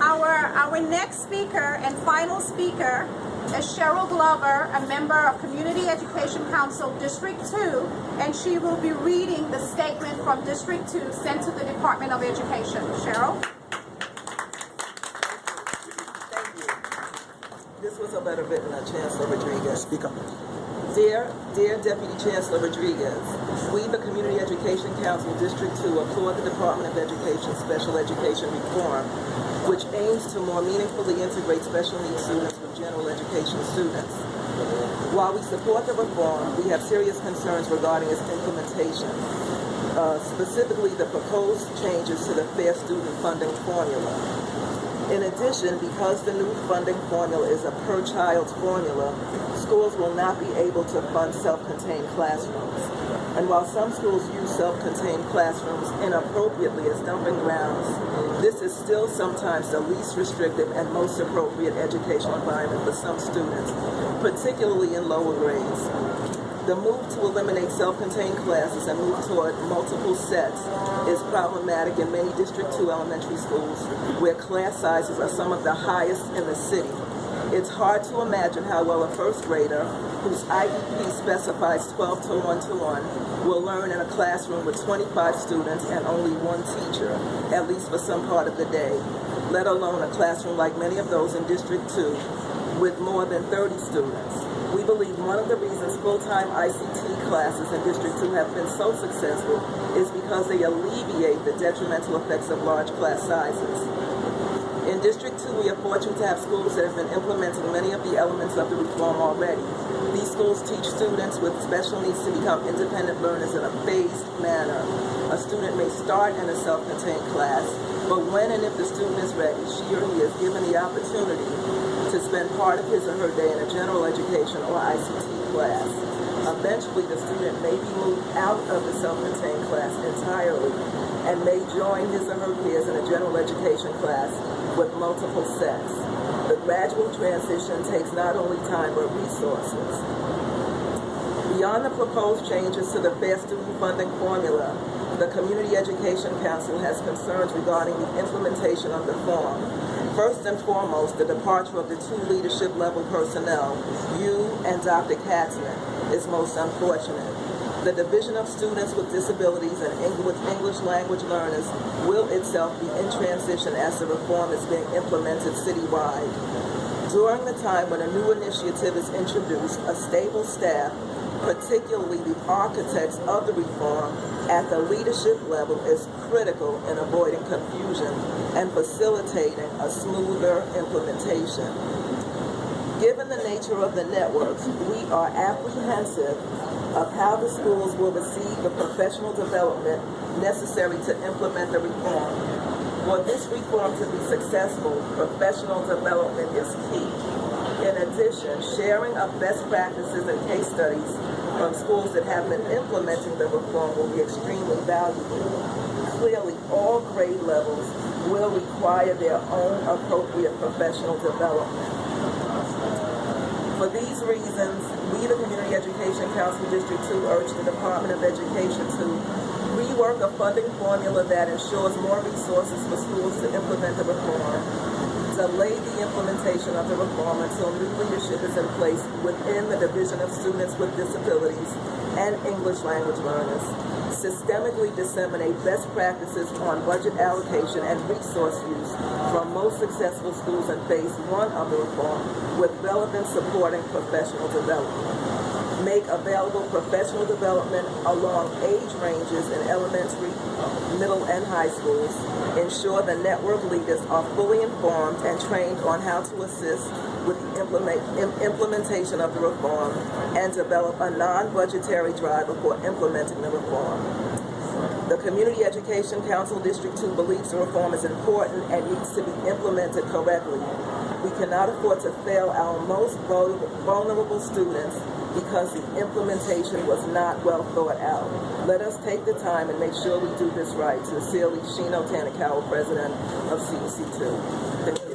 Our next speaker and final speaker is Cheryl Glover, a member of Community Education Council District 2, and she will be reading the statement from District 2 sent to the Department of Education. Cheryl? Thank you. This was a letter written to Chancellor Rodriguez. Speak up. Dear Deputy Chancellor Rodriguez, we, the Community Education Council District 2, applaud the Department of Education Special Education Reform, which aims to more meaningfully integrate special needs students with general education students. While we support the reform, we have serious concerns regarding its implementation, specifically the proposed changes to the Fair Student Funding Formula. In addition, because the new funding formula is a per-child formula, schools will not be able to fund self-contained classrooms. And while some schools use self-contained classrooms inappropriately as dumping grounds, this is still sometimes the least restrictive and most appropriate educational environment for some students, particularly in lower grades. The move to eliminate self-contained classes and move toward multiple sets is problematic in many District 2 elementary schools where class sizes are some of the highest in the city. It's hard to imagine how well a first grader, whose IEP specifies 12 to 1-to-1, will learn in a classroom with 25 students and only one teacher, at least for some part of the day, let alone a classroom like many of those in District 2 with more than 30 students. We believe one of the reasons full-time ICT classes in District 2 have been so successful is because they alleviate the detrimental effects of large class sizes. In District 2, we are fortunate to have schools that have been implementing many of the elements of the reform already. These schools teach students with special needs to become independent learners in a phased manner. A student may start in a self-contained class, but when and if the student is ready, she or he is given the opportunity to spend part of his or her day in a general education or ICT class. Eventually, the student may be moved out of the self-contained class entirely and may join his or her peers in a general education class with multiple sets. The gradual transition takes not only time but resources. Beyond the proposed changes to the Fair Student Funding Formula, the Community Education Council has concerns regarding the implementation of the form. First and foremost, the departure of the two leadership level personnel, you and Dr. Katzman, is most unfortunate. The Division of Students with Disabilities and English Language Learners will itself be in transition as the reform is being implemented citywide. During the time when a new initiative is introduced, a stable staff, particularly the architects of the reform at the leadership level, is critical in avoiding confusion and facilitating a smoother implementation. Given the nature of the networks, we are apprehensive of how the schools will receive the professional development necessary to implement the reform. For this reform to be successful, professional development is key. In addition, sharing of best practices and case studies from schools that have been implementing the reform will be extremely valuable. Clearly, all grade levels will require their own appropriate professional development. For these reasons, we, the Community Education Council District 2, urge the Department of Education to rework a funding formula that ensures more resources for schools to implement the reform, delay the implementation of the reform until new leadership is in place within the Division of Students with Disabilities and English Language Learners, systemically disseminate best practices on budget allocation and resource use from most successful schools in Phase 1 of the reform with relevant supporting professional development. Make available professional development along age ranges in elementary, middle, and high schools. Ensure the network leaders are fully informed and trained on how to assist with the implementation of the reform and develop a non-budgetary driver for implementing the reform. The Community Education Council District 2 believes the reform is important and needs to be implemented correctly. We cannot afford to fail our most vulnerable students because the implementation was not well thought out. Let us take the time and make sure we do this right. Sincerely, Shino Tanakawa, President of CEC2.